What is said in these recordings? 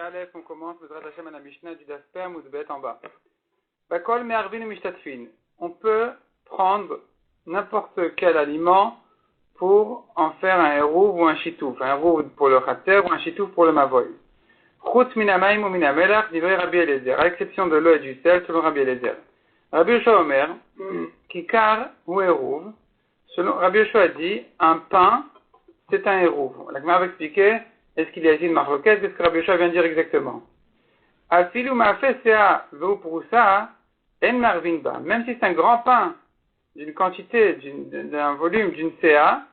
Aleph, on commence le Hashem à la Mishnah du Dasper ou de Bet en bas. Bakol me'arvin ou mishtatfin. On peut prendre n'importe quel aliment pour en faire un hérouv ou un chitouf. Un hérouv pour le khater ou un chitouf pour le mavoy. Chutz minamaim ou minamelach, divrei Rabbi Eliezer. À l'exception de l'eau et du sel, selon Rabbi Eliezer. Rabbi Yoshua Omer, kikar ou hérouv. Selon Rabbi Yoshua dit, un pain, c'est un hérouv. La Gemara va expliquer. Est-ce qu'il y a ici une marloquette? Qu'est-ce que Rabbi Yoshua vient de dire exactement? Afilu ma'afeh sea ve'u prousa en marvin ba. Même si c'est un grand pain d'une quantité, d'un volume d'une CA,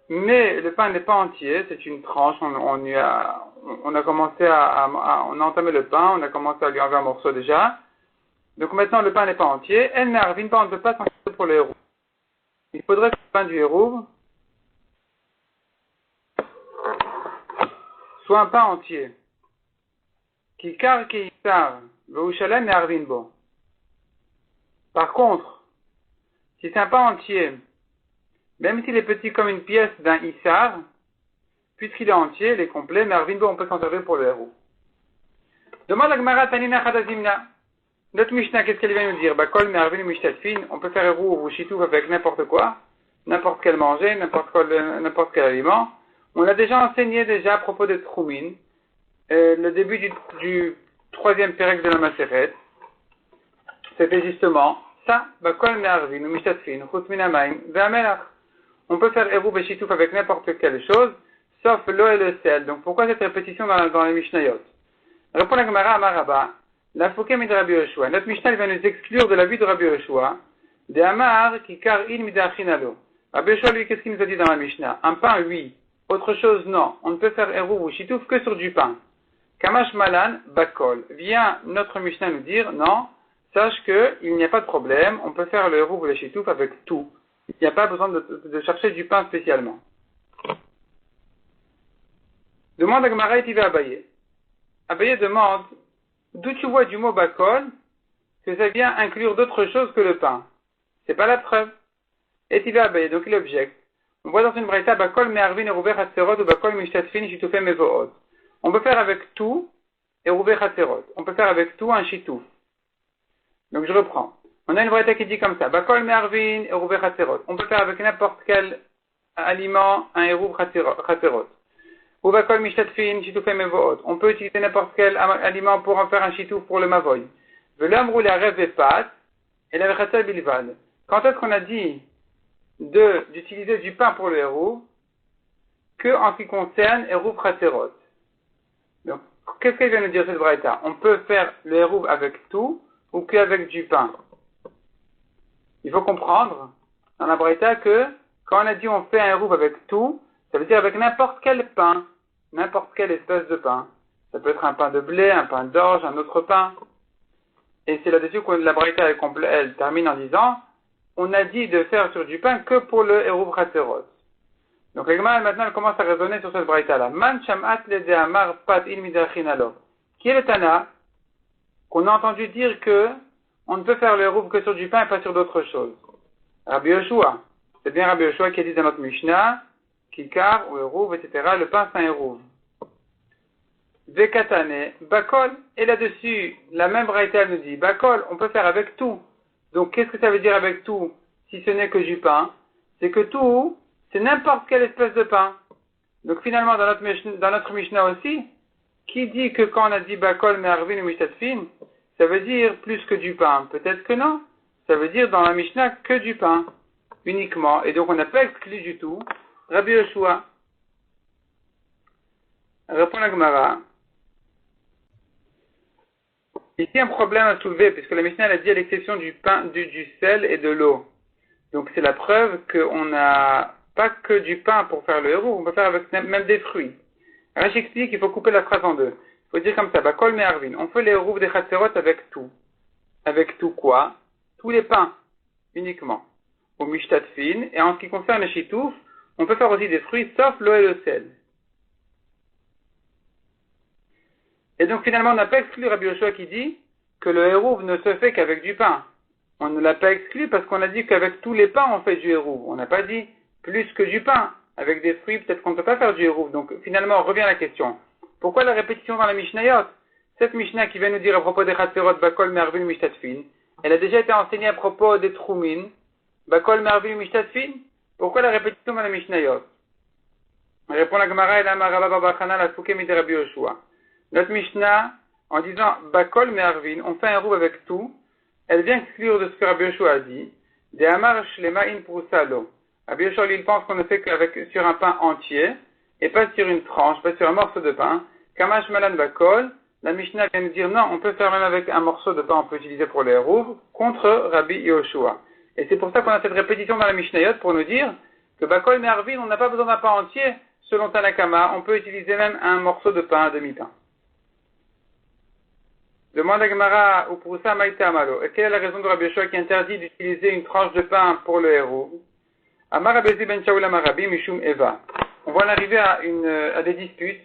mais le pain n'est pas entier, c'est une tranche, on a commencé on a entamé le pain, on a commencé à lui enlever un morceau déjà. Donc maintenant le pain n'est pas entier, en marvin ba, on ne peut pas s'en servir pour le hérouv. Il faudrait que le pain du hérouv soit un pain entier. Kikar keisar, ve'ushalem et arvinbo. Par contre, si c'est un pain entier, même s'il est petit comme une pièce d'un issar, puisqu'il est entier, il est complet, mais arvinbo, on peut s'en servir pour le héros. Demande la Gemara Tanina Chadazimna. Notre Mishnah, qu'est-ce qu'elle vient nous dire? Bakol, mervin, mishtatfin, on peut faire héros ou chitouf avec n'importe quoi, n'importe quel manger, n'importe quel aliment. On a déjà enseigné à propos de Troumin, le début du troisième pérec de la Maseret. C'était justement ça, Bakol me'arvin ou mishtatfin, chutz minamaim ve'amelach. On peut faire hérouv et chitouf avec n'importe quelle chose, sauf l'eau et le sel. Donc pourquoi cette répétition dans les Mishnayot? Répond la Gemara à Maraba, la Foukem de Rabbi Yoshua. Notre Mishnah vient nous exclure de la vie de Rabbi Yoshua, de Amar kikar in midachinalo. Rabbi Yoshua, lui, qu'est-ce qu'il nous a dit dans la Mishnah? Un pain, oui. Autre chose, non. On ne peut faire hérouv ou chitouf que sur du pain. Kamash malan bakol. Vient notre Mishnah nous dire, non, sache qu'il n'y a pas de problème, on peut faire le hérouv ou le chitouf avec tout. Il n'y a pas besoin de chercher du pain spécialement. Demande à Gemara et il va Abaye. Abaye demande, d'où tu vois du mot bakol, que ça vient inclure d'autres choses que le pain. C'est pas la preuve. Et il va Abaye, donc il objecte. On voit dans une braïta, bakol me'arvin eruver hatserot ou bakol mishtatfin shitufem mevoot. On peut faire avec tout eruver hatserot. On peut faire avec tout un chitouf. Donc je reprends. On a une braïta qui dit comme ça, bakol me'arvin eruver hatserot. On peut faire avec n'importe quel aliment un eruv hatserot. Ou bakol mishtatfin shitufem mevoot. On peut utiliser n'importe quel aliment pour en faire un chitouf pour le mavoy. Velam roule à rêve et pâte et la vechatsa bilvad. Quand est-ce qu'on a dit d'utiliser du pain pour le hérouv que en ce qui concerne hérouv khaterot. Donc, qu'est-ce qu'elle vient nous dire cette braïta? On peut faire le hérouv avec tout ou qu'avec du pain. Il faut comprendre dans la braïta que quand on a dit on fait un hérouv avec tout, ça veut dire avec n'importe quel pain, n'importe quelle espèce de pain. Ça peut être un pain de blé, un pain d'orge, un autre pain. Et c'est là-dessus que la braïta elle termine en disant on a dit de faire sur du pain que pour le hérouv khaterot. Donc, la Gemara, maintenant, elle commence à raisonner sur cette braïta-là. Man shamat le de'amar pat il midachinalo. Qui est le Tana qu'on a entendu dire que on ne peut faire le hérouv que sur du pain et pas sur d'autres choses? Rabbi Yoshua. C'est bien Rabbi Yoshua qui a dit dans notre Mishnah, kikar ou hérouv, etc. Le pain, c'est un hérouv. Vekatane, bakol. Et là-dessus, la même braïta, elle nous dit, bakol, on peut faire avec tout. Donc, qu'est-ce que ça veut dire avec tout, si ce n'est que du pain? C'est que tout, c'est n'importe quelle espèce de pain. Donc, finalement, dans notre Mishnah aussi, qui dit que quand on a dit bakol, me'arvin ou mishtatfin, ça veut dire plus que du pain? Peut-être que non. Ça veut dire dans la Mishnah que du pain, uniquement. Et donc, on n'a pas exclu du tout Rabbi Yoshua. Répond la Gemara. Ici, un problème à soulever, puisque la Mishnah elle a dit à l'exception du pain, du sel et de l'eau. Donc, c'est la preuve qu'on n'a pas que du pain pour faire le hérouv, on peut faire avec même des fruits. Alors, j'explique qu'il faut couper la phrase en deux. Il faut dire comme ça, bakol me'arvin. On fait les hérouv des khatserot avec tout. Avec tout quoi? Tous les pains, uniquement. Au mishtatfin. Et en ce qui concerne le chitouf, on peut faire aussi des fruits, sauf l'eau et le sel. Et donc finalement, on n'a pas exclu Rabbi Yoshua qui dit que le hérouv ne se fait qu'avec du pain. On ne l'a pas exclu parce qu'on a dit qu'avec tous les pains, on fait du hérouv. On n'a pas dit plus que du pain. Avec des fruits, peut-être qu'on ne peut pas faire du hérouv. Donc finalement, on revient à la question. Pourquoi la répétition dans la Mishnayot? Cette Mishnah qui vient nous dire à propos des Chatserot, Bakol, Mervin, Mishtatfin, elle a déjà été enseignée à propos des Troumin, Bakol, Mervin, Mishtatfin. Pourquoi la répétition dans la Mishnayot? Répond la Gemara et la Maraba Babachana, la Foukem de Rabbi Yoshua. Notre Mishnah, en disant Bakol, Mervin, on fait un roux avec tout, elle vient exclure de ce que Rabbi Yoshua a dit, de Amar Shlema in Prusalo. Rabbi Yoshua, il pense qu'on ne fait qu'avec sur un pain entier, et pas sur une tranche, pas sur un morceau de pain. Kamash Malan Bakol, la Mishnah vient nous dire non, on peut faire même avec un morceau de pain, on peut utiliser pour les roues, contre Rabbi Yoshua. Et c'est pour ça qu'on a cette répétition dans la Mishnayot pour nous dire que Bakol Mervin, on n'a pas besoin d'un pain entier, selon Tanakama, on peut utiliser même un morceau de pain, un demi-pain. Demande à Gemara ou pour ça Maïta Amalo. Et quelle est la raison de Rabbi Yoshua qui interdit d'utiliser une tranche de pain pour le héros? Amar Abezi ben Shaul Amarabi Mishum Eva. On va en arriver à des disputes,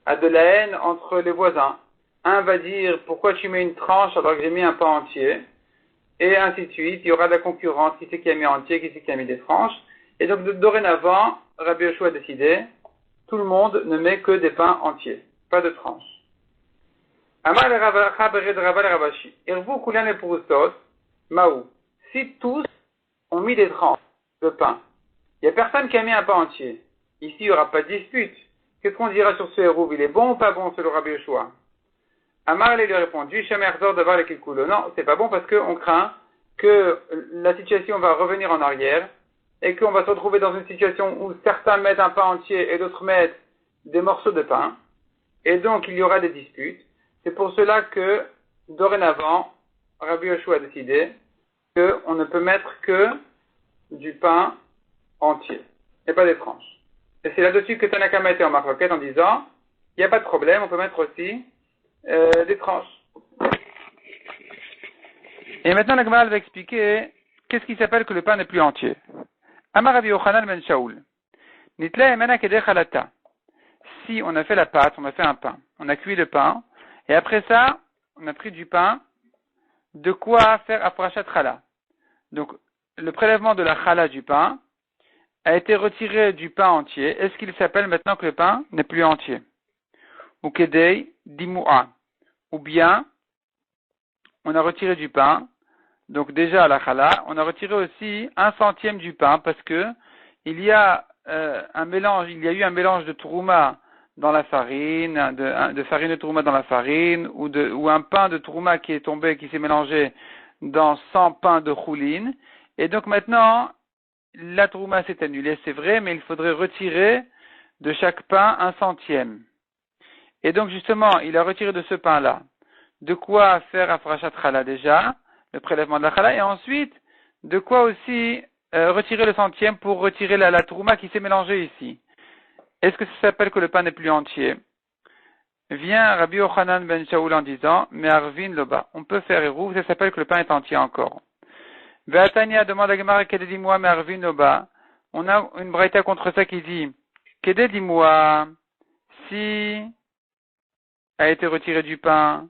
à de la haine entre les voisins. Un va dire pourquoi tu mets une tranche alors que j'ai mis un pain entier, et ainsi de suite. Il y aura de la concurrence, qui c'est qui a mis entier, qui c'est qui a mis des tranches. Et donc dorénavant, Rabbi Yoshua a décidé, tout le monde ne met que des pains entiers, pas de tranches. Amar le Ravacha bered Raval Ravashi. Irvu kulan et purustos, maou. Si tous ont mis des tranches de pain, il n'y a personne qui a mis un pain entier. Ici, il n'y aura pas de dispute. Qu'est-ce qu'on dira sur ce héros? Il est bon ou pas bon selon Rabbi Yoshua? Amar lui a répondu, Shamerzor d'avoir le kilkulo. Non, c'est pas bon parce qu'on craint que la situation va revenir en arrière et qu'on va se retrouver dans une situation où certains mettent un pain entier et d'autres mettent des morceaux de pain. Et donc, il y aura des disputes. C'est pour cela que, dorénavant, Rabbi Yoshua a décidé qu'on ne peut mettre que du pain entier et pas des tranches. Et c'est là-dessus que Tanakama était en marloquette en disant, il n'y a pas de problème, on peut mettre aussi des tranches. Et maintenant, la Gemara va expliquer qu'est-ce qui s'appelle que le pain n'est plus entier. Amar Rabbi Yochanan ben Shaul. Nitla emena kedei chalata. Si on a fait la pâte, on a fait un pain, on a cuit le pain, et après ça, on a pris du pain, de quoi faire aprachat chala. Donc, le prélèvement de la chala du pain a été retiré du pain entier. Est-ce qu'il s'appelle maintenant que le pain n'est plus entier? Ou kedei dimua. Ou bien, on a retiré du pain, donc déjà la chala, on a retiré aussi 1/100 du pain parce que il y a il y a eu un mélange de trouma dans la farine, de farine de trouma dans la farine, ou un pain de trouma qui est tombé, qui s'est mélangé dans 100 pains de chouline. Et donc maintenant, la trouma s'est annulée, c'est vrai, mais il faudrait retirer de chaque pain 1/100. Et donc justement, il a retiré de ce pain-là de quoi faire afrachat chala déjà, le prélèvement de la chala, et ensuite, de quoi aussi retirer le 100e pour retirer la trouma qui s'est mélangée ici. Est-ce que ça s'appelle que le pain n'est plus entier? Vient Rabbi Yochanan ben Shaul en disant, mais Arvin loba, on peut faire érouv, ça s'appelle que le pain est entier encore. Ve'atania demande à Gemara, Kede dis-moi, mais Arvin loba, on a une braïta contre ça qui dit, Kede dis-moi, si a été retiré du pain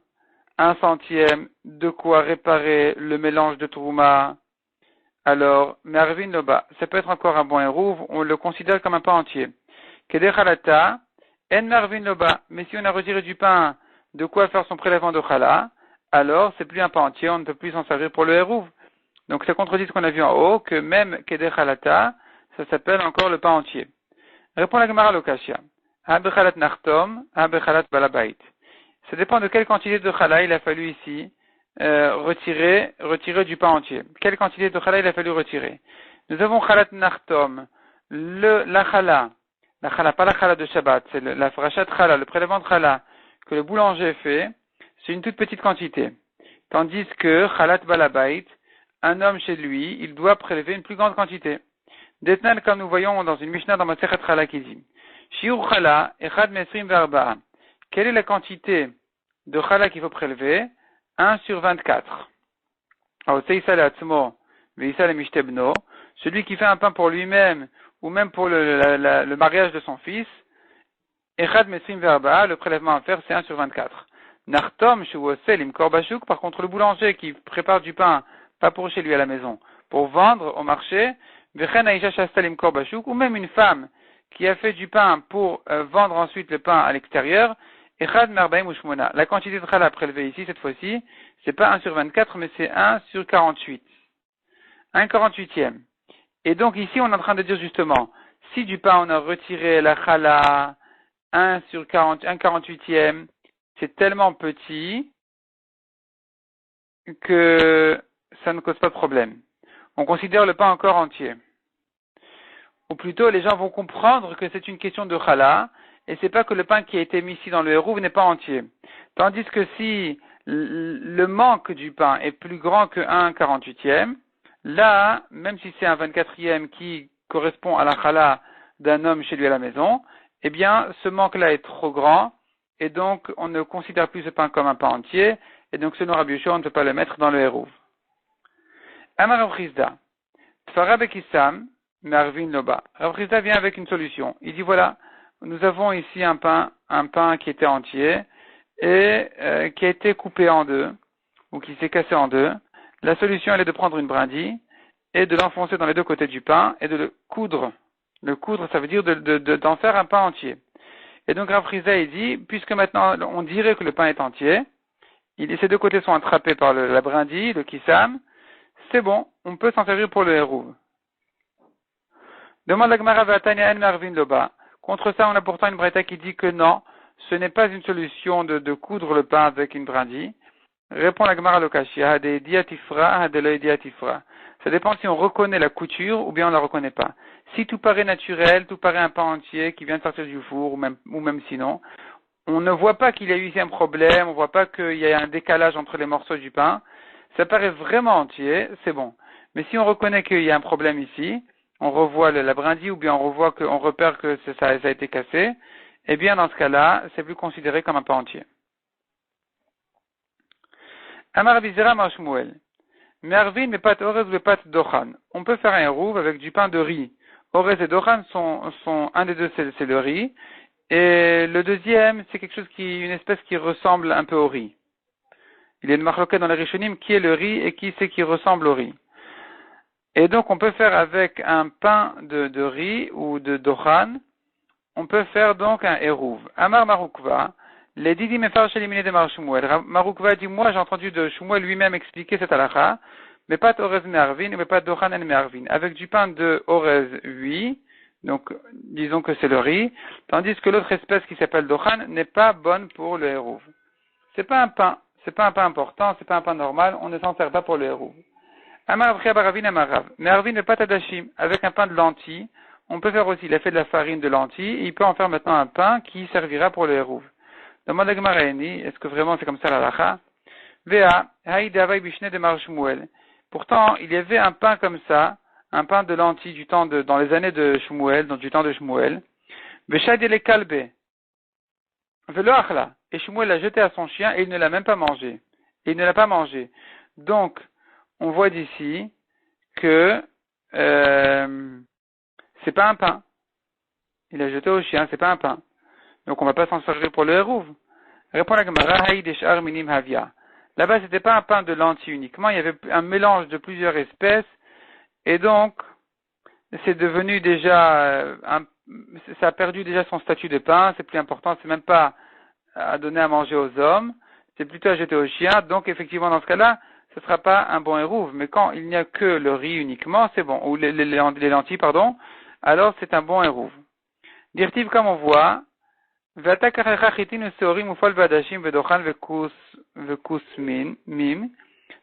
1/100, de quoi réparer le mélange de trouma, alors, Mervin Loba, ça peut être encore un bon hérouv, on le considère comme un pain entier. Kede chalata, en Mervin Loba, mais si on a retiré du pain, de quoi faire son prélèvement de chala, alors c'est plus un pain entier, on ne peut plus s'en servir pour le hérouv. Donc ça contredit ce qu'on a vu en haut, que même Kede chalata, ça s'appelle encore le pain entier. Répond la Gemara Lokashia. Habechalat nachtom, habechalat balabait. Ça dépend de quelle quantité de chala il a fallu ici retirer du pain entier. Quelle quantité de chala il a fallu retirer? Nous avons chalat nachtom, la chala, pas la chala de Shabbat, c'est la frachat chala, le prélèvement de chala que le boulanger fait, c'est une toute petite quantité. Tandis que chalat balabait, un homme chez lui, il doit prélever une plus grande quantité. D'Etnan, comme nous voyons dans une Mishnah dans Masechet Chala qui dit, Shiur chala, echad mesrim verba. Quelle est la quantité de chala qu'il faut prélever? 1/24. Celui qui fait un pain pour lui-même, ou même pour le mariage de son fils, echad mesrim verba, le prélèvement à faire, c'est 1/24. Nartom shuosel im korbashuk, par contre le boulanger qui prépare du pain, pas pour chez lui à la maison, pour vendre au marché, vechen aisha shastal im korbashuk, ou même une femme qui a fait du pain pour vendre ensuite le pain à l'extérieur, Echad merbaim ushmona. La quantité de challah prélevée ici, cette fois-ci, c'est pas 1 sur 24, mais c'est 1 sur 48. 1 48e. Et donc ici, on est en train de dire justement, si du pain on a retiré la challah 1 sur 40, 1 48e, c'est tellement petit que ça ne cause pas de problème. On considère le pain encore entier. Ou plutôt, les gens vont comprendre que c'est une question de challah, et c'est pas que le pain qui a été mis ici dans le hérouv n'est pas entier. Tandis que si le manque du pain est plus grand que 1 48e, là, même si c'est un 24e qui correspond à la challah d'un homme chez lui à la maison, eh bien, ce manque-là est trop grand, et donc on ne considère plus ce pain comme un pain entier, et donc selon Rabbi Yoshua, on ne peut pas le mettre dans le hérouv. Amar Rav Chizda, Tfara bekissam, Marvin Loba. Rav Chizda vient avec une solution. Il dit voilà, nous avons ici un pain qui était entier et qui a été coupé en deux ou qui s'est cassé en deux. La solution elle est de prendre une brindille et de l'enfoncer dans les deux côtés du pain et de le coudre. Le coudre, ça veut dire d'en faire un pain entier. Et donc Rav Chizda il dit, puisque maintenant on dirait que le pain est entier, ces deux côtés sont attrapés par la brindille, le kissam, c'est bon, on peut s'en servir pour le hérouv. Demande la Gemara Vatania en Marvin Loba. Contre ça, on a pourtant une braïta qui dit que non, ce n'est pas une solution de coudre le pain avec une brindille. Répond la Gemara Lokashia, des diatifra, de l'œil diatifra. Ça dépend si on reconnaît la couture ou bien on ne la reconnaît pas. Si tout paraît naturel, tout paraît un pain entier qui vient de sortir du four ou même sinon, on ne voit pas qu'il y a eu ici un problème, on ne voit pas qu'il y a un décalage entre les morceaux du pain. Ça paraît vraiment entier, c'est bon. Mais si on reconnaît qu'il y a un problème ici, on revoit la brindille ou bien on repère que ça a été cassé, eh bien dans ce cas-là, c'est plus considéré comme un pain entier. Amar Bizera Marshmuel. Mervin mais pas orez mais pas dochan. On peut faire un hérouv avec du pain de riz. Orez et dochan sont un des deux c'est le riz et le deuxième c'est quelque chose une espèce qui ressemble un peu au riz. Il y a une marloquette dans les Rishonim qui est le riz et qui c'est qui ressemble au riz. Et donc, on peut faire avec un pain de riz ou de dochan, on peut faire donc un hérouv. Amar Maroukva, les didi mefar chelimine de Mar Shmuel. Maroukva dit, moi j'ai entendu de Shmuel lui-même expliquer cette halakha, mais pas orez mervin, mais pas dochan en mervin. Avec du pain de orez, oui, donc disons que c'est le riz, tandis que l'autre espèce qui s'appelle dochan n'est pas bonne pour le hérouv. C'est pas un pain important, c'est pas un pain normal, on ne s'en sert pas pour le hérouv. Amar Baravin Amarav. Mervin ne pas tadashim. Avec un pain de lentilles, on peut faire aussi l'effet de la farine de lentilles, et il peut en faire maintenant un pain qui servira pour le hérouv. Demande à Gemaraeni, est-ce que vraiment c'est comme ça la lacha? Vea, haïd avay bishne de Mar Shmuel. Pourtant, il y avait un pain comme ça, un pain de lentilles dans les années de Shmuel, du temps de Shmuel. Veshad ele kalbe. Velo achla. Et Shmuel l'a jeté à son chien et il ne l'a même pas mangé. Donc, on voit d'ici que c'est pas un pain. Il a jeté au chien, c'est pas un pain. Donc on va pas s'en servir pour le hérouv. Répond la Gemara, haïd eshar minim havia. Là-bas, c'était pas un pain de lentilles uniquement, il y avait un mélange de plusieurs espèces, et donc c'est devenu déjà ça a perdu déjà son statut de pain, c'est plus important, c'est même pas à donner à manger aux hommes, c'est plutôt à jeter aux chiens, donc effectivement dans ce cas-là, ce ne sera pas un bon hérouv, mais quand il n'y a que le riz uniquement, c'est bon, ou les lentilles, pardon, alors c'est un bon hérouv. Dirtiv comme on voit,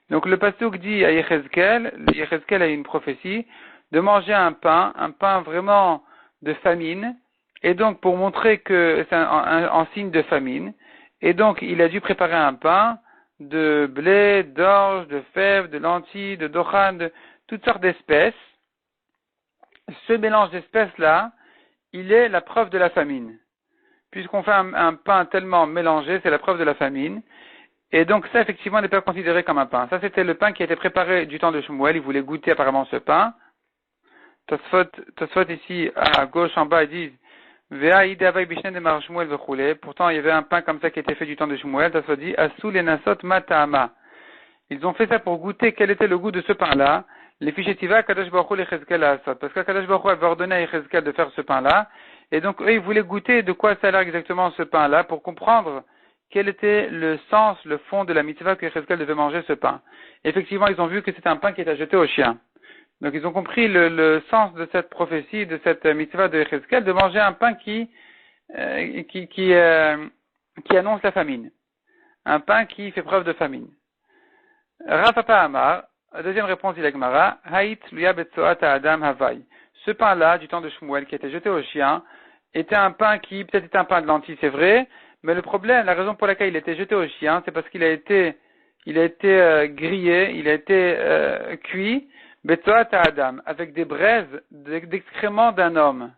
donc le pasuk dit à Yechezkel a une prophétie, de manger un pain vraiment de famine, et donc pour montrer que c'est en signe de famine, et donc il a dû préparer un pain de blé, d'orge, de fèves, de lentilles, de dochan, de toutes sortes d'espèces. Ce mélange d'espèces-là, il est la preuve de la famine. Puisqu'on fait un pain tellement mélangé, c'est la preuve de la famine. Et donc ça, effectivement, n'est pas considéré comme un pain. Ça, c'était le pain qui a été préparé du temps de Shmuel. Il voulait goûter apparemment ce pain. Tosfot ici, à gauche, en bas, ils disent pourtant, il y avait un pain comme ça qui était fait du temps de Shmuel. Tosfot dit Asu lenasot matama. Ils ont fait ça pour goûter quel était le goût de ce pain-là. Les fichetiva Kadosh Baruch Hu l'Echezkel Asot. Parce que Kadosh Baruch Hu avait ordonné à Echezkel de faire ce pain-là. Et donc, eux, ils voulaient goûter de quoi ça a l'air exactement ce pain-là pour comprendre quel était le sens, le fond de la mitzvah que Yechezkel devait manger ce pain. Et effectivement, ils ont vu que c'était un pain qui était jeté aux chiens. Donc, ils ont compris le sens de cette prophétie, de cette mitzvah de Yechezkel, de manger un pain qui annonce la famine. Un pain qui fait preuve de famine. Rav Papa Amar, deuxième réponse il Gemara, Haït luya betzoat Adam Havai. Ce pain-là, du temps de Shmuel, qui était jeté aux chiens, était un pain qui, peut-être était un pain de lentilles, c'est vrai, mais le problème, la raison pour laquelle il était jeté aux chiens, c'est parce qu'il a été grillé, il a été cuit, betzoat Adam, avec des braises d'excréments d'un homme.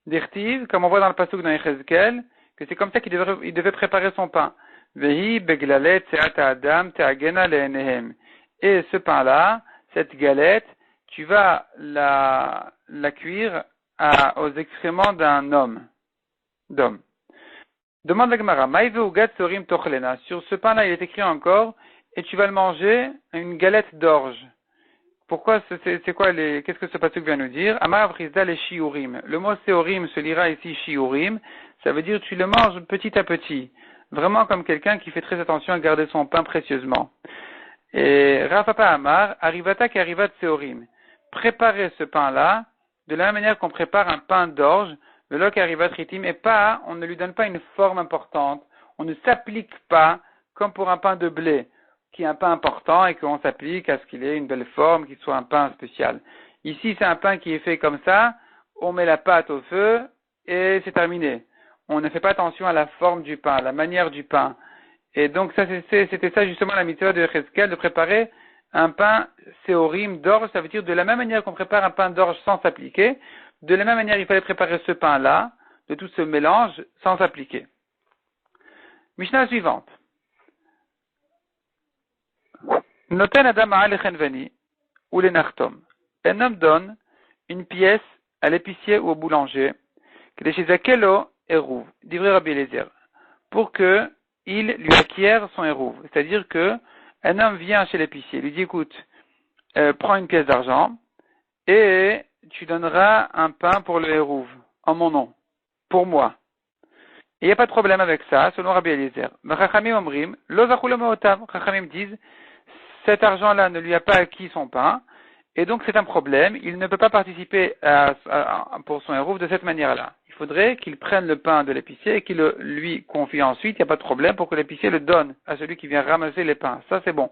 D'Irtiv, comme on voit dans le pasuk dans Yechezkel, que c'est comme ça qu'il devait préparer son pain. Vehi beglalet seat Adam teagena leenehem. Et ce pain-là, cette galette, tu vas la cuire aux excréments d'un homme. D'homme. Demande la Gemara, Maïve ugat sorim tochlena. Sur ce pain-là, il est écrit encore, et tu vas le manger, une galette d'orge. Pourquoi, c'est quoi qu'est-ce que ce pasuk vient nous dire? Amar avrizda les shiurim. Le mot seorim se lira ici shiurim. Ça veut dire tu le manges petit à petit. Vraiment comme quelqu'un qui fait très attention à garder son pain précieusement. Et Rav Papa Amar, arrivata qu'arrivat seorim. Préparer ce pain-là de la même manière qu'on prépare un pain d'orge, le lok arrivat ritim, et pas, on ne lui donne pas une forme importante. On ne s'applique pas comme pour un pain de blé, qui est un pain important et qu'on s'applique à ce qu'il ait une belle forme, qu'il soit un pain spécial. Ici, c'est un pain qui est fait comme ça, on met la pâte au feu et c'est terminé. On ne fait pas attention à la forme du pain, à la manière du pain. Et donc, c'était ça justement la mitzvah de Yechezkel, de préparer un pain séorim d'orge, ça veut dire de la même manière qu'on prépare un pain d'orge sans s'appliquer, de la même manière il fallait préparer ce pain-là, de tout ce mélange, sans s'appliquer. Mishnah suivante. Noten Adam Alechenveni ou les Nartom. Un homme donne une pièce à l'épicier ou au boulanger, que les Shizakelo Eruv, d'Ivry Rabbi Eliezer, pour que il lui acquiert son Eruv. C'est-à-dire que un homme vient chez l'épicier, lui dit écoute, prends une pièce d'argent et tu donneras un pain pour le Eruv, en mon nom, pour moi. Et il n'y a pas de problème avec ça, selon Rabbi Eliezer. Mais Chachamim Omrim, Lo Zachou Lo Meotav, Chachamim disent, cet argent-là ne lui a pas acquis son pain, et donc c'est un problème, il ne peut pas participer pour son Eruv de cette manière-là. Il faudrait qu'il prenne le pain de l'épicier et qu'il le lui confie ensuite, il n'y a pas de problème pour que l'épicier le donne à celui qui vient ramasser les pains. Ça c'est bon.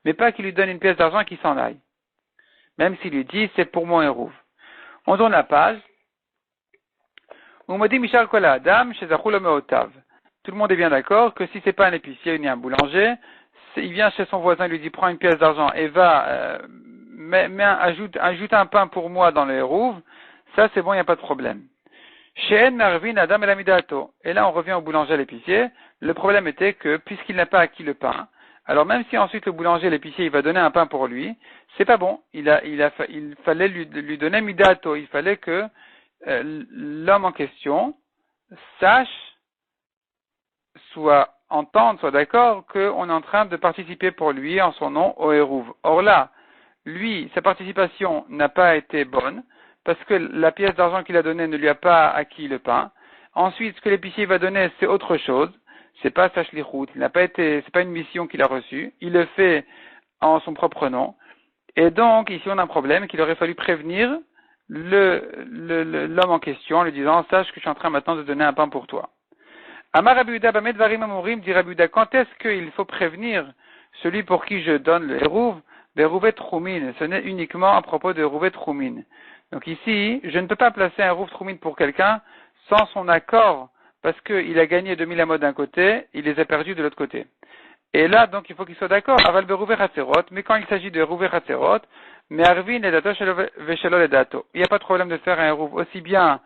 Mais pas qu'il lui donne une pièce d'argent et qu'il s'en aille. Même s'il lui dit, c'est pour mon Eruv. On tourne la page. On me dit Michal Kola Adam, chez Zachou Meotav. Tout le monde est bien d'accord que si c'est pas un épicier ni un boulanger, il vient chez son voisin, il lui dit prends une pièce d'argent et va ajoute un pain pour moi dans le Eruv, ça c'est bon, il n'y a pas de problème. Chez Marvin Adam El Amidato. Et là on revient au boulanger à l'épicier. Le problème était que puisqu'il n'a pas acquis le pain, alors même si ensuite le boulanger, l'épicier, il va donner un pain pour lui, c'est pas bon. Il fallait lui donner Midato. Il fallait que l'homme en question sache, soit d'accord qu'on est en train de participer pour lui en son nom au Eruv. Or là, lui, sa participation n'a pas été bonne parce que la pièce d'argent qu'il a donnée ne lui a pas acquis le pain. Ensuite, ce que l'épicier va donner, c'est autre chose. C'est pas sa shlichut, c'est pas une mission qu'il a reçue. Il le fait en son propre nom. Et donc, ici, on a un problème qu'il aurait fallu prévenir l'homme en question en lui disant, sache que je suis en train maintenant de donner un pain pour toi. Amar Rabbi Yehuda Bamed Varim Amorim, dit Rabbi Yehuda, quand est-ce qu'il faut prévenir celui pour qui je donne le Eruv, Berouvet Troumin? Ce n'est uniquement à propos de Rouvet Troumin. Donc ici, je ne peux pas placer un Eruv Troumin pour quelqu'un sans son accord, parce qu'il a gagné 2000 amos d'un côté, il les a perdus de l'autre côté. Et là, donc, il faut qu'il soit d'accord, Aval Berouvet Hatzerot, mais quand il s'agit de Rouvet Hatzerot, mais Arvin et Dato Veshelo et Dato. Il n'y a pas de problème de faire un Eruv aussi bien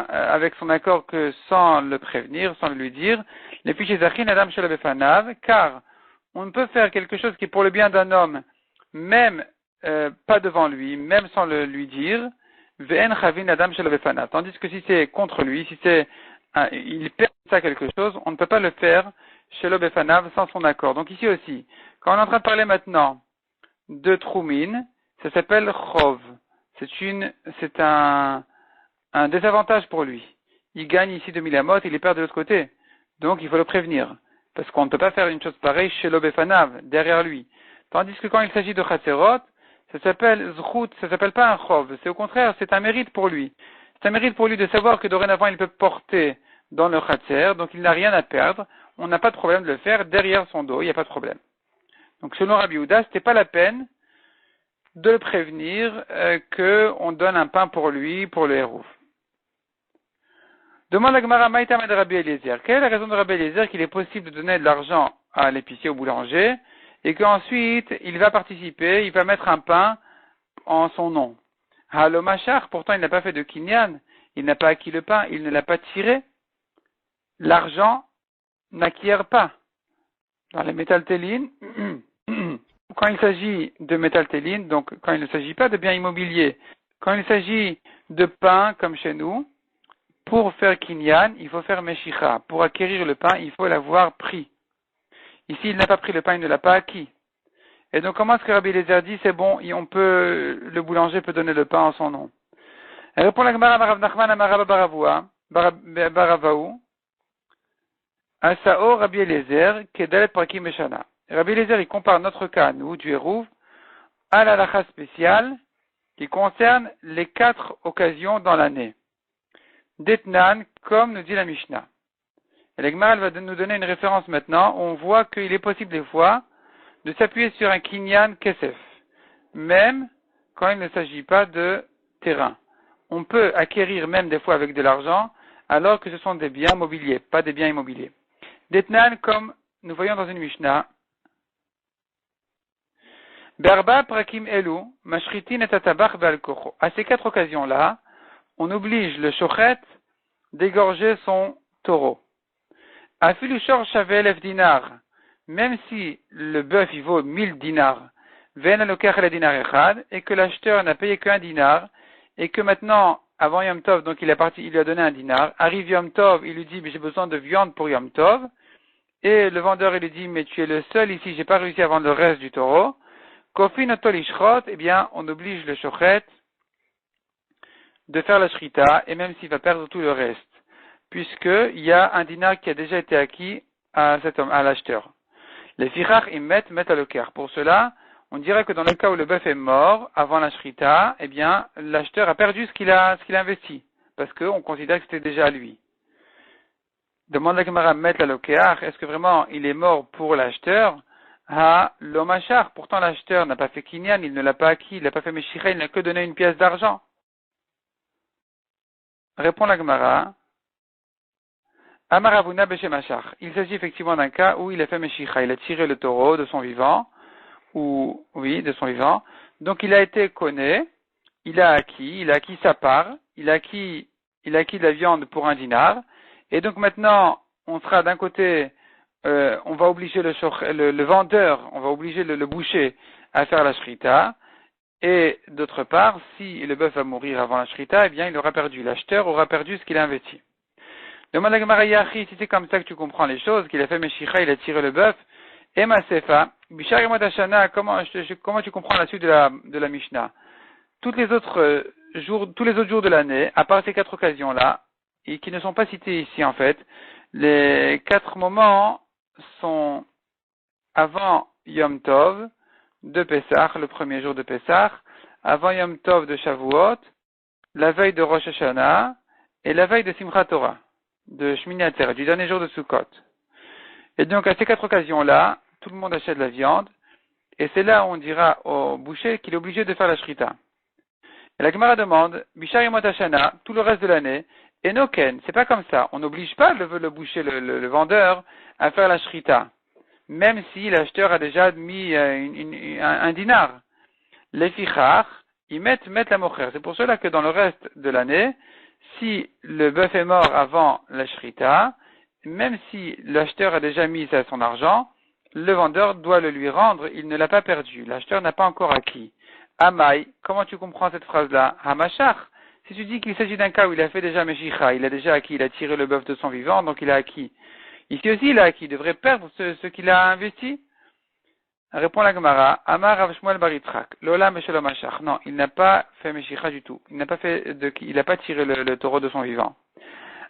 avec son accord que sans le prévenir, sans le lui dire, les fichiers Zachin Adam Shelo Befanav, car on ne peut faire quelque chose qui est pour le bien d'un homme, même pas devant lui, même sans le lui dire, Ve'en Chavin Adam Shelo Befanav. Tandis que si c'est contre lui, si c'est il perd ça quelque chose, on ne peut pas le faire Shelo Befanav sans son accord. Donc ici aussi, quand on est en train de parler maintenant de Troumin, ça s'appelle Chov. C'est un un désavantage pour lui. Il gagne ici 2000 amot, il les perd de l'autre côté. Donc il faut le prévenir. Parce qu'on ne peut pas faire une chose pareille chez l'obefanav, derrière lui. Tandis que quand il s'agit de Khatserot, ça s'appelle zchut, ça s'appelle pas un chov. C'est au contraire, c'est un mérite pour lui. C'est un mérite pour lui de savoir que dorénavant il peut porter dans le Khatser, donc il n'a rien à perdre. On n'a pas de problème de le faire derrière son dos, il n'y a pas de problème. Donc selon Rabbi Yehuda, c'était pas la peine de le prévenir qu'on donne un pain pour lui, pour le hérouf. Demande la Gemara Maïtama de Rabbi Eliezer. Quelle est la raison de Rabbi Eliezer qu'il est possible de donner de l'argent à l'épicier, au boulanger, et qu'ensuite il va participer, il va mettre un pain en son nom. Halomachar, pourtant il n'a pas fait de kinyan, il n'a pas acquis le pain, il ne l'a pas tiré. L'argent n'acquiert pas. Dans les métaltélines, quand il s'agit de métaltélines, donc quand il ne s'agit pas de biens immobiliers, quand il s'agit de pain comme chez nous, pour faire kinyan, il faut faire meshicha. Pour acquérir le pain, il faut l'avoir pris. Ici, il n'a pas pris le pain, il ne l'a pas acquis. Et donc, comment est-ce que Rabbi Eliezer dit, c'est bon, le boulanger peut donner le pain en son nom? Elle répond la Gemara Marav Nachman Amarav Baravaou, Asao Rabbi Eliezer, Kedalet Prakim Meshana. Rabbi Eliezer, il compare notre cas, nous, du Hérouv, à la lacha spéciale qui concerne les 4 occasions dans l'année. Detnan, comme nous dit la Mishnah. Et la Gemara va nous donner une référence maintenant. On voit qu'il est possible des fois de s'appuyer sur un kinyan kesef, même quand il ne s'agit pas de terrain. On peut acquérir même des fois avec de l'argent, alors que ce sont des biens mobiliers, pas des biens immobiliers. Detnan, comme nous voyons dans une Mishnah, Berba prakim elu, mashritin et atabach be'al-kocho. À ces 4 occasions-là, on oblige le shochet d'égorger son taureau. Afilu shor shavel ef dinar, même si le bœuf il vaut 1000 dinars, ven alokach le dinar echad, et que l'acheteur n'a payé qu'un dinar, et que maintenant, avant Yom Tov, donc il lui a donné un dinar, arrive Yom Tov, il lui dit, j'ai besoin de viande pour Yom Tov, et le vendeur il lui dit, mais tu es le seul ici, j'ai pas réussi à vendre le reste du taureau, kofi notol ishrot, eh bien, on oblige le shochet de faire la shrita, et même s'il va perdre tout le reste, puisqu'il y a un dinar qui a déjà été acquis à cet homme, à l'acheteur. Les fichach ils mettent à l'oker. Pour cela, on dirait que dans le cas où le bœuf est mort, avant la shrita, eh bien, l'acheteur a perdu ce qu'il a investi, parce qu'on considère que c'était déjà à lui. Demande la Gemara mettre à l'oker, est-ce que vraiment il est mort pour l'acheteur? Ah, l'omachar, pourtant l'acheteur n'a pas fait kinyan, il ne l'a pas acquis, il n'a pas fait meshicha, il n'a que donné une pièce d'argent. Répond la Gemara. Amaravuna beshemachar. Il s'agit effectivement d'un cas où il a fait meshicha, il a tiré le taureau de son vivant, de son vivant. Donc il a été conné, il a acquis sa part, il a acquis de la viande pour un dinar. Et donc maintenant, on sera d'un côté, on va obliger le vendeur, on va obliger le boucher à faire la shrita. Et d'autre part, si le bœuf va mourir avant la shrita, eh bien il aura perdu. L'acheteur aura perdu ce qu'il a investi. Demande à Gemara Yachi, si c'est comme ça que tu comprends les choses, qu'il a fait Meshicha, il a tiré le bœuf, et Masefa, Bishar et Modashana, comment tu comprends la suite de la Mishnah? Tous les autres jours de l'année, à part ces 4 occasions-là, et qui ne sont pas cités ici en fait, les 4 moments sont avant Yom Tov de Pessah, le premier jour de Pessah, avant Yom Tov de Shavuot, la veille de Rosh Hashanah, et la veille de Simchat Torah, de Shmini Atzeret, du dernier jour de Sukkot. Et donc, à ces 4 occasions-là, tout le monde achète de la viande, et c'est là où on dira au boucher qu'il est obligé de faire la shrita. Et la Gemara demande, Bishar Yemot Hashana, tout le reste de l'année, et Noken, c'est pas comme ça. On n'oblige pas le boucher, le vendeur, à faire la shrita, même si l'acheteur a déjà mis un dinar. Les fichar, ils mettent la mocher. C'est pour cela que dans le reste de l'année, si le bœuf est mort avant la shrita, même si l'acheteur a déjà mis son argent, le vendeur doit le lui rendre, il ne l'a pas perdu. L'acheteur n'a pas encore acquis. Amai, comment tu comprends cette phrase-là? Hamashach. Si tu dis qu'il s'agit d'un cas où il a fait déjà Meshicha, il a déjà acquis, il a tiré le bœuf de son vivant, donc il a acquis. Ici aussi, il a acquis, il devrait perdre ce qu'il a investi. Répond la Gemara, Amar Rav Shmuel bar Yitzchak, Lola Meshalom Hashach. Non, il n'a pas fait Meshicha du tout. Il n'a pas tiré le taureau de son vivant.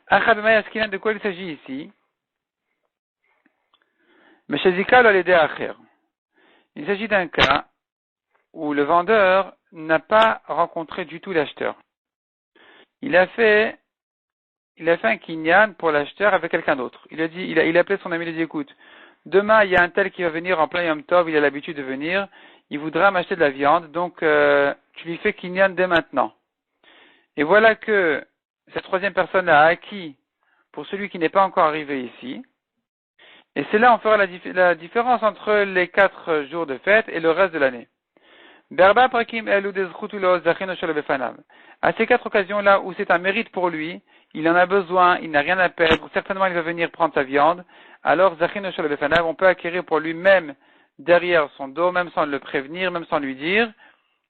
Achad Askinan, de quoi il s'agit ici? Meshazika l'olede acher. Il s'agit d'un cas où le vendeur n'a pas rencontré du tout l'acheteur. Il a fait un kinyan pour l'acheteur avec quelqu'un d'autre. Il a appelé son ami, il a dit, écoute, demain, il y a un tel qui va venir en plein Yom Tov, il a l'habitude de venir, il voudra m'acheter de la viande, donc tu lui fais kinyan dès maintenant. Et voilà que cette troisième personne a acquis pour celui qui n'est pas encore arrivé ici. Et c'est là on fera la différence entre les 4 jours de fête et le reste de l'année. À ces 4 occasions-là où c'est un mérite pour lui, il en a besoin, il n'a rien à perdre, certainement il va venir prendre sa viande, alors on peut acquérir pour lui même derrière son dos, même sans le prévenir, même sans lui dire,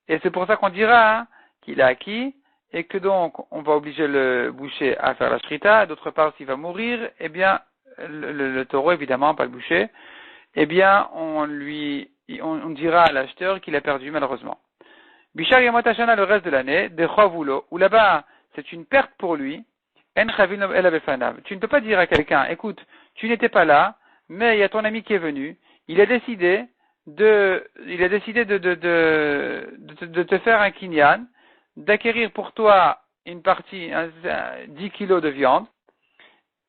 et c'est pour ça qu'on dira qu'il a acquis, et que donc on va obliger le boucher à faire la shrita, d'autre part s'il va mourir, eh bien le taureau évidemment, pas le boucher, eh bien on dira à l'acheteur qu'il a perdu malheureusement. Bishar Yamotashana le reste de l'année, de Chavoulo, où là-bas c'est une perte pour lui, En Chavin El Abefanav. Tu ne peux pas dire à quelqu'un, écoute, tu n'étais pas là, mais il y a ton ami qui est venu, il a décidé de te faire un kinyan, d'acquérir pour toi une partie, 10 kilos de viande,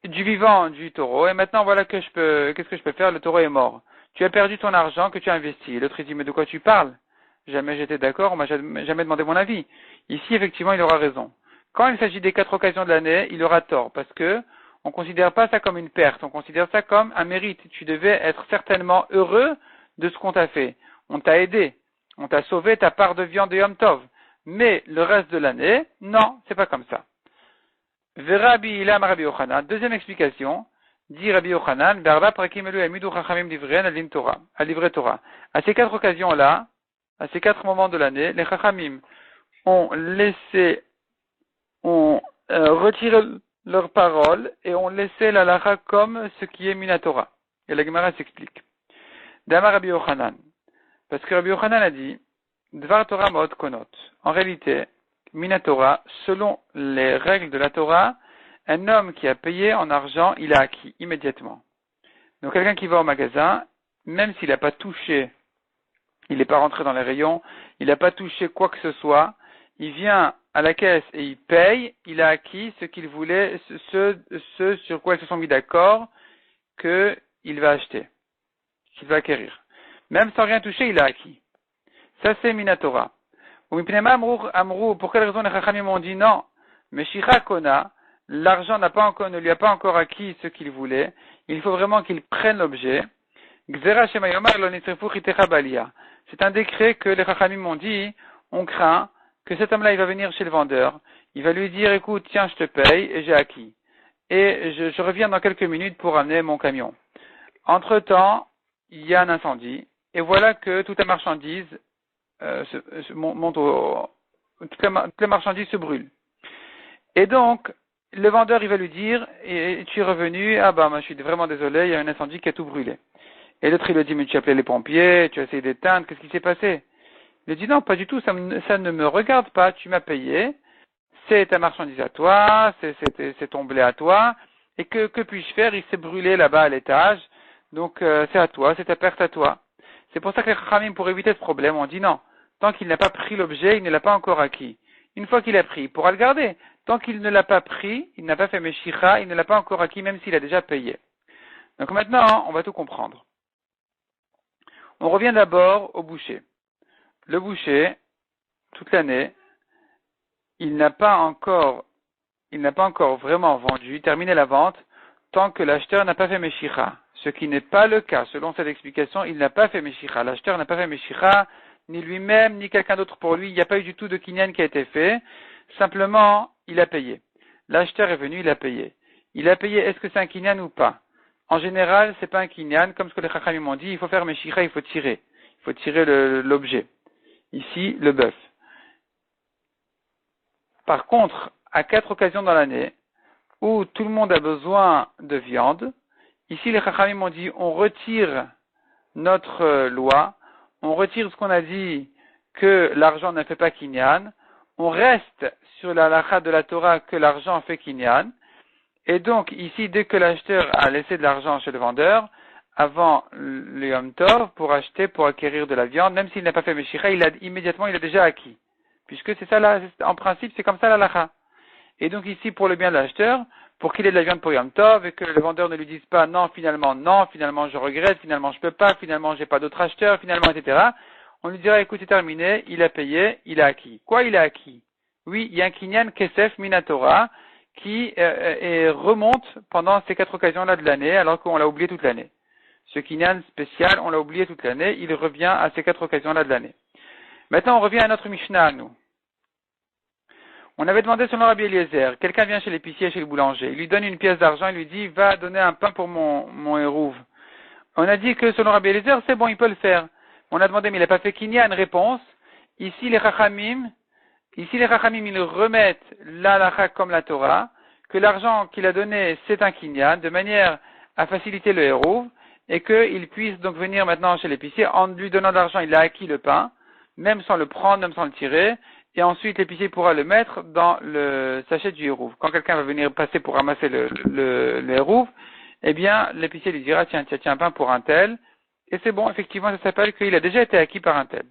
du vivant du taureau, et maintenant voilà qu'est-ce que je peux faire, le taureau est mort. Tu as perdu ton argent que tu as investi. L'autre dit, mais de quoi tu parles? Jamais j'étais d'accord, on m'a jamais demandé mon avis. Ici, effectivement, il aura raison. Quand il s'agit des 4 occasions de l'année, il aura tort, parce que on considère pas ça comme une perte, on considère ça comme un mérite. Tu devais être certainement heureux de ce qu'on t'a fait. On t'a aidé, on t'a sauvé ta part de viande de Yom Tov. Mais le reste de l'année, non, c'est pas comme ça. Verabi Ilam Rabbi Yochanan, deuxième explication, dit Rabbi Yochanan, Berba Prakim Elu Amidu Chachamim Livren Alim Torah, à livrer Torah. À ces 4 occasions-là, à ces 4 moments de l'année, les Chachamim ont retiré leurs paroles et ont laissé la lacha comme ce qui est Minatora. Et la Gemara s'explique. Dama Rabbi Yochanan, parce que Rabbi Yochanan a dit, Dvar Torah Maot Konot. En réalité, Minatora, selon les règles de la Torah, un homme qui a payé en argent, il a acquis immédiatement. Donc quelqu'un qui va au magasin, même s'il n'a pas touché, il n'est pas rentré dans les rayons, il n'a pas touché quoi que ce soit, il vient à la caisse et il paye, il a acquis ce qu'il voulait, ce sur quoi ils se sont mis d'accord qu'il va acheter, qu'il va acquérir. Même sans rien toucher, il a acquis. Ça c'est Minatora. Pour quelle raison les Chachamim ont dit non? Mais Shira Kona, l'argent ne lui a pas encore acquis ce qu'il voulait. Il faut vraiment qu'il prenne l'objet. C'est un décret que les Chachamim ont dit, on craint que cet homme-là, il va venir chez le vendeur. Il va lui dire, écoute, tiens, je te paye et j'ai acquis. Et je reviens dans quelques minutes pour amener mon camion. Entre-temps, il y a un incendie. Et voilà que toute la marchandise toutes les marchandises se brûlent. Et donc, le vendeur, il va lui dire, et tu es revenu, moi je suis vraiment désolé, il y a un incendie qui a tout brûlé. Et l'autre, il lui dit, mais tu as appelé les pompiers, tu as essayé d'éteindre, qu'est-ce qui s'est passé? Il lui dit, non, pas du tout, ça ne me regarde pas, tu m'as payé, c'est ta marchandise à toi, c'est ton blé à toi, et que puis-je faire? Il s'est brûlé là-bas à l'étage, donc c'est à toi, c'est ta perte à toi. C'est pour ça que les Chachamim, pour éviter ce problème, ont dit non. Tant qu'il n'a pas pris l'objet, il ne l'a pas encore acquis. Une fois qu'il a pris, il pourra le garder. Tant qu'il ne l'a pas pris, il n'a pas fait Meshicha, il ne l'a pas encore acquis, même s'il a déjà payé. Donc maintenant, on va tout comprendre. On revient d'abord au boucher. Le boucher, toute l'année, il n'a pas encore vraiment vendu, terminé la vente, tant que l'acheteur n'a pas fait Meshicha. Ce qui n'est pas le cas. Selon cette explication, il n'a pas fait Meshicha. L'acheteur n'a pas fait Meshicha, ni lui-même, ni quelqu'un d'autre pour lui. Il n'y a pas eu du tout de kinyan qui a été fait. Simplement, il a payé. L'acheteur est venu, il a payé. Il a payé, est-ce que c'est un kinyan ou pas? En général, c'est pas un kinyan. Comme ce que les Chachamim m'ont dit, il faut faire Meshicha, il faut tirer. Il faut tirer l'objet. Ici, le bœuf. Par contre, à 4 occasions dans l'année, où tout le monde a besoin de viande, ici les Chachamim m'ont dit, on retire notre loi, on retire ce qu'on a dit que l'argent ne fait pas kinyan, on reste sur la halakha de la Torah que l'argent fait kinyan, et donc ici, dès que l'acheteur a laissé de l'argent chez le vendeur, avant le Yom Tov, pour acheter, pour acquérir de la viande, même s'il n'a pas fait Meshicha, il a déjà acquis. Puisque c'est ça, là, en principe, c'est comme ça la halakha. Et donc ici, pour le bien de l'acheteur, pour qu'il ait de la viande pour Yom Tov, et que le vendeur ne lui dise pas non, finalement je regrette, finalement je peux pas, finalement j'ai pas d'autre acheteur, finalement, etc. On lui dira, écoute, c'est terminé, il a payé, il a acquis. Quoi, il a acquis? Oui, il y a un kinyan kesef minatora qui remonte pendant ces 4 occasions-là de l'année, alors qu'on l'a oublié toute l'année. Ce kinyan spécial, on l'a oublié toute l'année, il revient à ces 4 occasions-là de l'année. Maintenant, on revient à notre Mishnah, nous. On avait demandé selon Rabbi Eliezer, quelqu'un vient chez l'épicier, chez le boulanger, il lui donne une pièce d'argent, il lui dit, va donner un pain pour mon hérouve. On a dit que selon Rabbi Eliezer, c'est bon, il peut le faire. On a demandé, mais il n'a pas fait kinyan, réponse. Ici, les Chachamim, ils remettent l'halakha comme la Torah, que l'argent qu'il a donné, c'est un kinyan, de manière à faciliter le hérouve, et qu'il puisse donc venir maintenant chez l'épicier, en lui donnant de l'argent, il a acquis le pain, même sans le prendre, même sans le tirer, et ensuite l'épicier pourra le mettre dans le sachet du hérouve. Quand quelqu'un va venir passer pour ramasser le hérouve, eh bien, l'épicier lui dira, tiens, un pain pour un tel, et c'est bon, effectivement, ça s'appelle qu'il a déjà été acquis par un tel.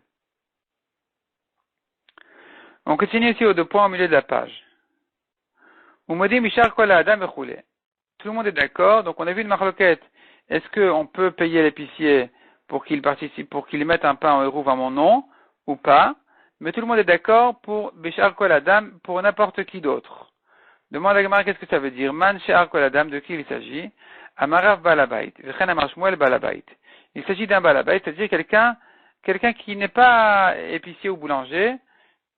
On continue ici aux 2 points au milieu de la page. Tout le monde est d'accord, donc on a vu une marloquette. Est-ce qu'on peut payer l'épicier pour qu'il participe, pour qu'il mette un pain au hérouve à mon nom, ou pas? Mais tout le monde est d'accord pour Bishar Kol Adam, pour n'importe qui d'autre. Demande à Gemara, qu'est-ce que ça veut dire? Man She'ar Kol Adam, de qui il s'agit? Amarav Balabait, Vechen Amar Shmuel Balabait. Il s'agit d'un Balabait, c'est-à-dire quelqu'un qui n'est pas épicier ou boulanger.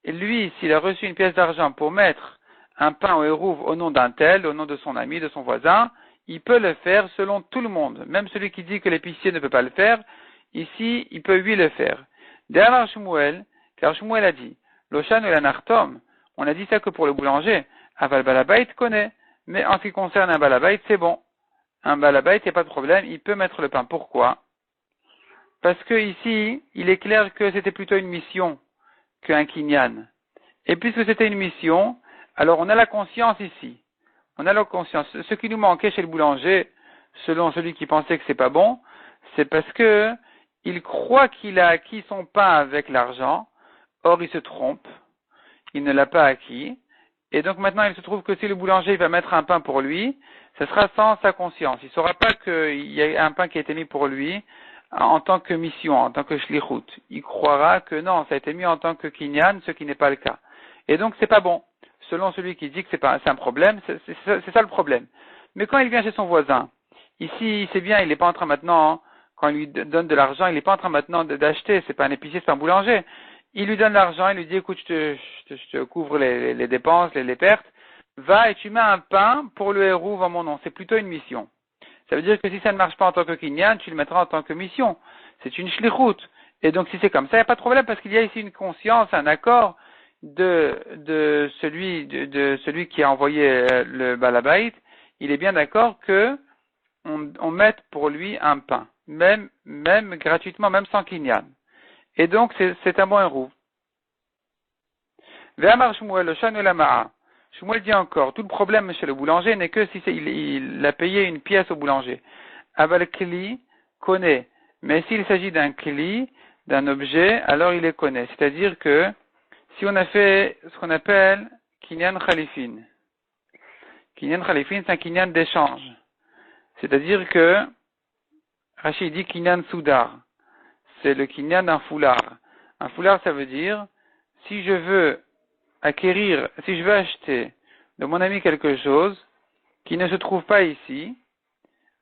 Et lui, s'il a reçu une pièce d'argent pour mettre un pain au hérouve au nom d'un tel, au nom de son ami, de son voisin, il peut le faire selon tout le monde. Même celui qui dit que l'épicier ne peut pas le faire, ici, il peut lui le faire. Derrière Shmuel, car Shmuel a dit, Loshan ou l'anartom, on a dit ça que pour le boulanger. Aval balabait connaît. Mais en ce qui concerne un balabait, c'est bon. Un balabait, il n'y a pas de problème, il peut mettre le pain. Pourquoi? Parce que ici, il est clair que c'était plutôt une mission qu'un kinyan. Et puisque c'était une mission, alors on a la conscience ici. On a la conscience. Ce qui nous manquait chez le boulanger, selon celui qui pensait que c'est pas bon, c'est parce que il croit qu'il a acquis son pain avec l'argent, or il se trompe, il ne l'a pas acquis, et donc maintenant il se trouve que si le boulanger va mettre un pain pour lui, ce sera sans sa conscience. Il ne saura pas qu'il y a un pain qui a été mis pour lui en tant que mission, en tant que shlichut. Il croira que non, ça a été mis en tant que kinyan, ce qui n'est pas le cas. Et donc c'est pas bon. Selon celui qui dit que c'est un problème, c'est ça le problème. Mais quand il vient chez son voisin, ici c'est bien, il n'est pas en train maintenant, quand il lui donne de l'argent, il n'est pas en train maintenant d'acheter, c'est pas un épicier, c'est pas un boulanger. Il lui donne l'argent, il lui dit écoute, je te couvre les dépenses, les pertes, va et tu mets un pain pour le hérouve en mon nom. C'est plutôt une mission. Ça veut dire que si ça ne marche pas en tant que kinyan, tu le mettras en tant que mission. C'est une shlichut. Et donc si c'est comme ça, il n'y a pas de problème parce qu'il y a ici une conscience, un accord de celui qui a envoyé le balabait. Il est bien d'accord que on mette pour lui un pain, même gratuitement, même sans kinyan. Et donc c'est un bon hérouve. Ve'amar Shmuel, le shanu lama'a. Shmuel dit encore, tout le problème chez le boulanger n'est que si il a payé une pièce au boulanger. Aval kli connaît. Mais s'il s'agit d'un kli, d'un objet, alors il les connaît. C'est-à-dire que si on a fait ce qu'on appelle kinyan khalifin. Kinyan khalifin, c'est un kinyan d'échange. C'est-à-dire que Rachid dit kinyan soudar. C'est le kinyan d'un foulard. Un foulard, ça veut dire, si je veux acheter de mon ami quelque chose qui ne se trouve pas ici,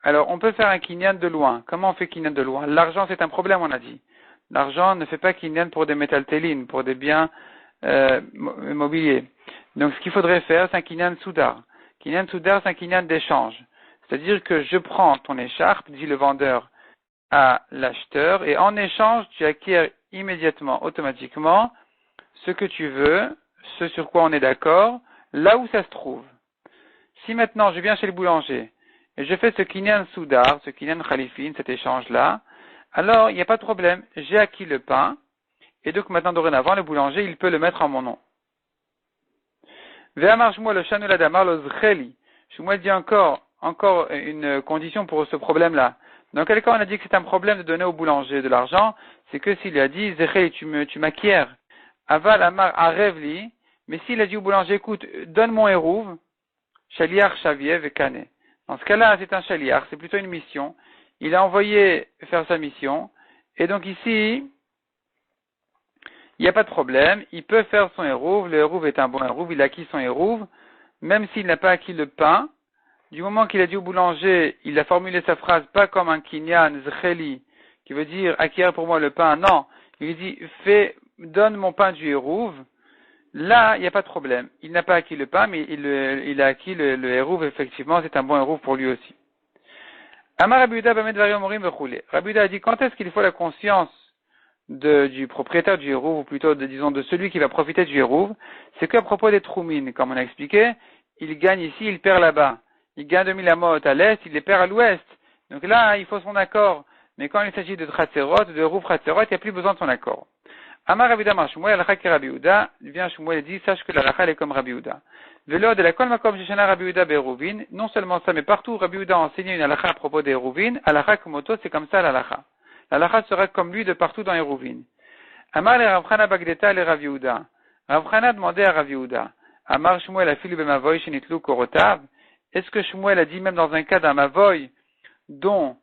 alors on peut faire un kinyan de loin. Comment on fait kinyan de loin? L'argent, c'est un problème, on a dit. L'argent ne fait pas kinyan pour des métaltélines, pour des biens mobiliers. Donc ce qu'il faudrait faire, c'est un kinyan soudar. Kinyan soudar, c'est un kinyan d'échange. C'est-à-dire que je prends ton écharpe, dit le vendeur à l'acheteur, et en échange, tu acquiers immédiatement, automatiquement, ce que tu veux, ce sur quoi on est d'accord, là où ça se trouve. Si maintenant je viens chez le boulanger et je fais ce kinyan soudar, ce kinyan khalifin, cet échange-là, alors il n'y a pas de problème. J'ai acquis le pain, et donc maintenant dorénavant, le boulanger, il peut le mettre en mon nom. Ve'amar Shmuel le Shanu Ladamar le Zcheli. Shmuel dit encore une condition pour ce problème-là. Dans quel cas on a dit que c'est un problème de donner au boulanger de l'argent, c'est que s'il a dit, Zecheli, tu m'acquiers, Aval Amar Arevli, mais s'il a dit au boulanger, écoute, donne mon hérouve, Shaliach Shaviev et Kane. Dans ce cas-là, c'est un Shaliach, c'est plutôt une mission. Il a envoyé faire sa mission, et donc ici, il n'y a pas de problème, il peut faire son hérouve, le hérouve est un bon hérouve, il a acquis son hérouve, même s'il n'a pas acquis le pain, du moment qu'il a dit au boulanger, il a formulé sa phrase pas comme un kinyan zcheli, qui veut dire acquiert pour moi le pain, non, il dit donne mon pain du hérouve, là il n'y a pas de problème, il n'a pas acquis le pain, mais il a acquis le hérouve, effectivement c'est un bon hérouve pour lui aussi. Amar Rabbi Yehuda Bamed Vari Omorim Vechule. Rabbi Yehuda a dit quand est-ce qu'il faut la conscience du propriétaire du hérouve, ou plutôt de celui qui va profiter du hérouve, c'est qu'à propos des troumines, comme on a expliqué, il gagne ici, il perd là-bas. Il gagne 2000 amot à l'est, il les perd à l'ouest. Donc là, il faut son accord. Mais quand il s'agit de Tratserot, de hérouve Tratserot, il n'y a plus besoin de son accord. Amar Rabbi Yehuda Mar Shmuel, Alakha ki Rabbi Yehuda, vient Shmuel et dit, sache que la Lacha est comme Rabbi Yehuda. Velo de la Kol Makom Sheshana Rabbi Yehuda Be'eruvin, non seulement ça, mais partout Rabbi Yehuda a enseigné une Alakha à propos des Eruvin, Alakha Kumoto, c'est comme ça la Lacha. La Lacha sera comme lui de partout dans Eruvin. Amar le Rav Chana Bagdeta le Rabbi Yehuda. Rav Chana demandait à Rabbi Yehuda, Amar Shmuel afilu b'mavoy shenitlu korotav. Est-ce que Shmuel a dit même dans un cas d'un mavoy dont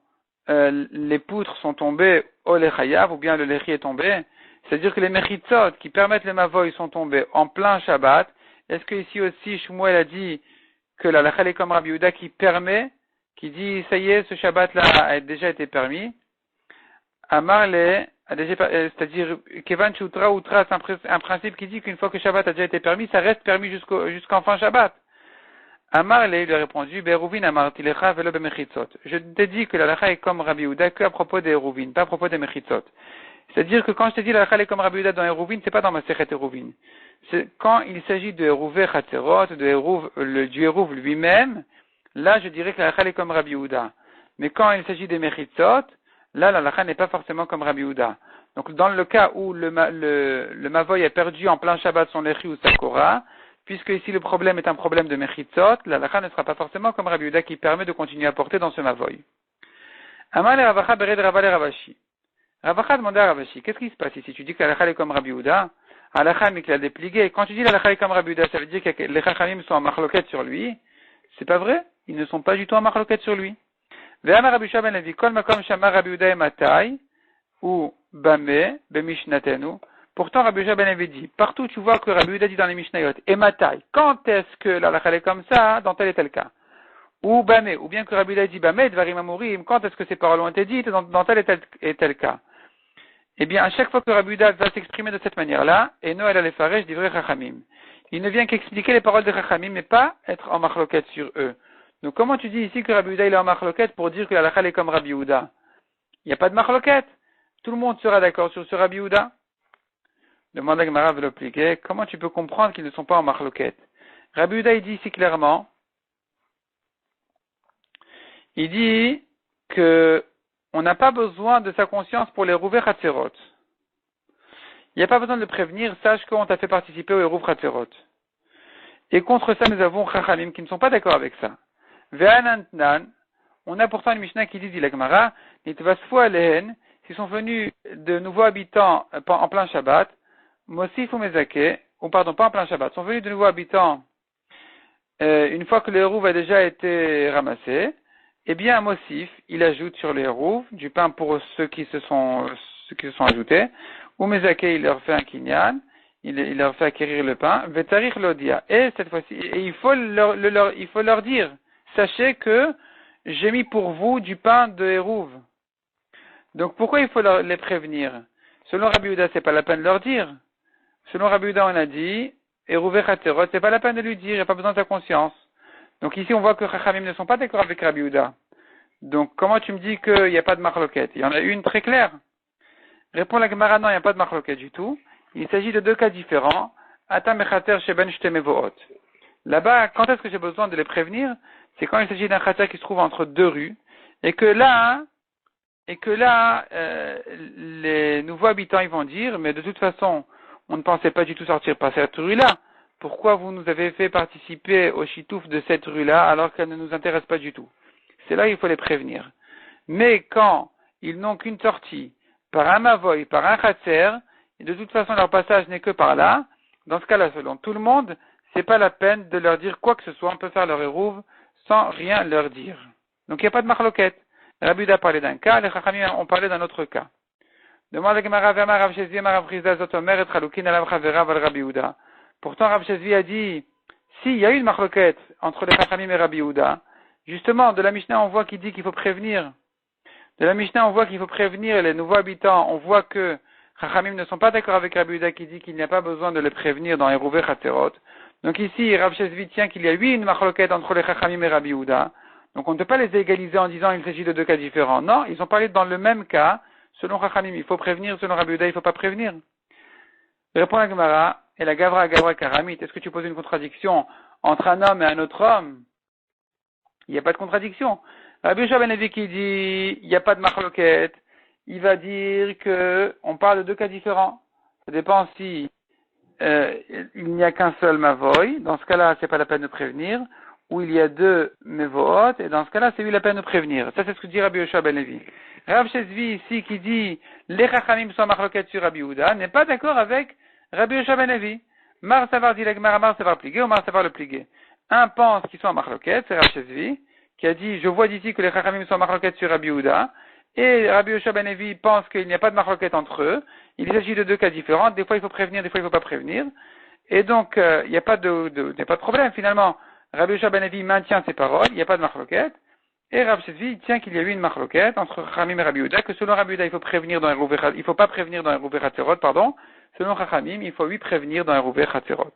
les poutres sont tombées au lechayav, ou bien le lechi est tombé, c'est-à-dire que les mechitzot qui permettent le mavoy sont tombés en plein Shabbat, est-ce que ici aussi Shmuel a dit que la lacha est comme Rabbi Yehuda qui permet, qui dit ça y est, ce Shabbat-là a déjà été permis, Amar le, c'est-à-dire Kevan Chutra Utra, c'est un principe qui dit qu'une fois que Shabbat a déjà été permis, ça reste permis jusqu'en fin Shabbat. Amar lui a répondu, Be'eruvin amar tilecha velo be'mechitzot. Je t'ai dit que la lacha est comme Rabbi Yehuda qu'à propos des Eruvin, pas à propos des mechitzot. C'est-à-dire que quand je te dis la lacha est comme Rabbi Yehuda dans Eruvin, c'est pas dans ma sechet Eruvin. C'est quand il s'agit de Eruvé Chatzerot, du hérouve lui-même, là je dirais que la lacha est comme Rabbi Yehuda. Mais quand il s'agit des mechitzot, là la lacha n'est pas forcément comme Rabbi Yehuda. Donc dans le cas où le mavoy a perdu en plein Shabbat son lechi ou sa kora, puisque ici le problème est un problème de mechitzot, la lacha ne sera pas forcément comme Rabbi Yehuda qui permet de continuer à porter dans ce mavoy. Amar le Ravacha bered Rava le Ravashi. Ravacha demandait à Ravashi, qu'est-ce qui se passe ici? Tu dis que la lacha est comme Rabbi Yehuda, à la mais qu'il a déplié. Quand tu dis la lacha est comme Rabbi Yehuda, ça veut dire que les chachamim sont en marloquette sur lui. C'est pas vrai? Ils ne sont pas du tout en marloquette sur lui. Ve'amar Rabbi Shua ben Levi, kol makom shamar Rabbi Yehuda ematai, ou bame, bemishnatenu. Pourtant, Rabbi Shua ben Levi dit, partout tu vois que Rabbi Yehuda dit dans les Mishnayot, et Matai, quand est-ce que la lacha est comme ça, dans tel et tel cas? Ou Bamé, ou bien que Rabbi Yehuda dit Bamé, Dvarim Amurim, quand est-ce que ces paroles ont été dites dans tel et tel cas? Eh bien, à chaque fois que Rabbi Yehuda va s'exprimer de cette manière-là, et Noël a les faresh d'ivrei Chachamim, il ne vient qu'expliquer les paroles de Chachamim, mais pas être en marloquette sur eux. Donc, comment tu dis ici que Rabbi Yehuda il est en marloquette pour dire que la lacha est comme Rabbi Yehuda? Il n'y a pas de marloquette. Tout le monde sera d'accord sur ce Rabbi Yehuda. Demande à Gemara de l'appliquer. Comment tu peux comprendre qu'ils ne sont pas en marloquette? Rabbi Yehuda, il dit ici clairement, il dit que on n'a pas besoin de sa conscience pour les rouver Hatzerot. Il n'y a pas besoin de le prévenir, sache qu'on t'a fait participer au Eruv Hatzerot. Et contre ça, nous avons Chachamim qui ne sont pas d'accord avec ça. Ve'anantnan, on a pourtant une Mishnah qui dit la Gemara, nitvasfu alehen, s'ils sont venus de nouveaux habitants en plein Shabbat, Mosif ou Mezake, ou pardon, pas en plein Shabbat, sont venus de nouveaux habitants une fois que le Eruv a déjà été ramassé, eh bien, un Mosif, il ajoute sur les Eruv du pain pour ceux qui se sont ajoutés, ou Mezake, il leur fait un kinyan, il leur fait acquérir le pain, Vetarich Lodia, et cette fois-ci, il faut leur dire, sachez que j'ai mis pour vous du pain de Eruv. Donc pourquoi il faut les prévenir? Selon Rabbi Yehuda, c'est pas la peine de leur dire. Selon Rabbi Yehuda, on a dit, Eruvé Chaterot, c'est pas la peine de lui dire, il n'y a pas besoin de sa conscience. Donc ici, on voit que Chachamim ne sont pas d'accord avec Rabbi Yehuda. Donc comment tu me dis qu'il n'y a pas de marloquette? Il y en a une très claire. Répond la Gemara, non, il n'y a pas de marloquette du tout. Il s'agit de deux cas différents. Atam echater sheben shtemevoot. Là-bas, quand est-ce que j'ai besoin de les prévenir? C'est quand il s'agit d'un chater qui se trouve entre deux rues, et que là, et que là, les nouveaux habitants, ils vont dire, mais de toute façon, on ne pensait pas du tout sortir par cette rue-là. Pourquoi vous nous avez fait participer au chitouf de cette rue-là alors qu'elle ne nous intéresse pas du tout? C'est là qu'il faut les prévenir. Mais quand ils n'ont qu'une sortie, par un mavoy, par un khatser, et de toute façon leur passage n'est que par là, dans ce cas-là, selon tout le monde, c'est pas la peine de leur dire quoi que ce soit, on peut faire leur érouve sans rien leur dire. Donc il n'y a pas de marloquette. Rabbi Yehuda parlait d'un cas, les Chachamim ont parlé d'un autre cas. Demande à Gemara, Rav Shezvi, Rav Chizda, Zotomer, et Chaloukin, Alav Chavera, Val Rabbi Yehuda. Pourtant, Rav Shezvi a dit, si, il y a eu une marloquette entre les Chachamim et Rabbi Yehuda. Justement, de la Mishnah, on voit qu'il dit qu'il faut prévenir. De la Mishnah, on voit qu'il faut prévenir les nouveaux habitants. On voit que Chachamim ne sont pas d'accord avec Rabbi Yehuda qui dit qu'il n'y a pas besoin de les prévenir dans les Rouvé Chaterot. Donc ici, Rav Shezvi tient qu'il y a eu une marloquette entre les Chachamim et Rabbi Yehuda. Donc on ne peut pas les égaliser en disant qu'il s'agit de deux cas différents. Non, ils ont parlé dans le même cas. Selon Chachamim, il faut prévenir. Selon Rabbi Yehuda, il ne faut pas prévenir. Répond la Gemara, et la Gavra Karamit. Est-ce que tu poses une contradiction entre un homme et un autre homme? Il n'y a pas de contradiction. Rabbi Yehoshua ben Levi qui dit il n'y a pas de marloquette, il va dire que on parle de deux cas différents. Ça dépend si il n'y a qu'un seul mavoy. Dans ce cas-là, c'est pas la peine de prévenir. Ou il y a deux mevohot, et dans ce cas-là, c'est lui la peine de prévenir. Ça, c'est ce que dit Rabbi Yehoshua ben Levi. Rav Shezvi ici qui dit les chachamim sont marloquettes sur Rabbi Yehuda n'est pas d'accord avec Rabbi Yehoshua ben Levi. Mar savar dit la Gemara, Mar savar plié ou Mar savar le plié. Un pense qu'ils sont en marloquettes, c'est Rav Shezvi qui a dit je vois d'ici que les chachamim sont en marloquettes sur Rabbi Yehuda, et Rabbi Yehoshua ben Levi pense qu'il n'y a pas de marloquette entre eux. Il s'agit de deux cas différents. Des fois il faut prévenir, des fois il ne faut pas prévenir. Et donc il n'y a pas de problème finalement. Rabbi Yehoshua ben Levi maintient ses paroles, il n'y a pas de marloquette. Et Rav Shezvi tient qu'il y a eu une marloquette entre Chachamim et Rabbi Yehuda, que selon Rabbi Yehuda, il faut pas prévenir dans les Rouvé Chaterot, pardon. Selon Chachamim, il faut lui prévenir dans les Rouvé Chaterot.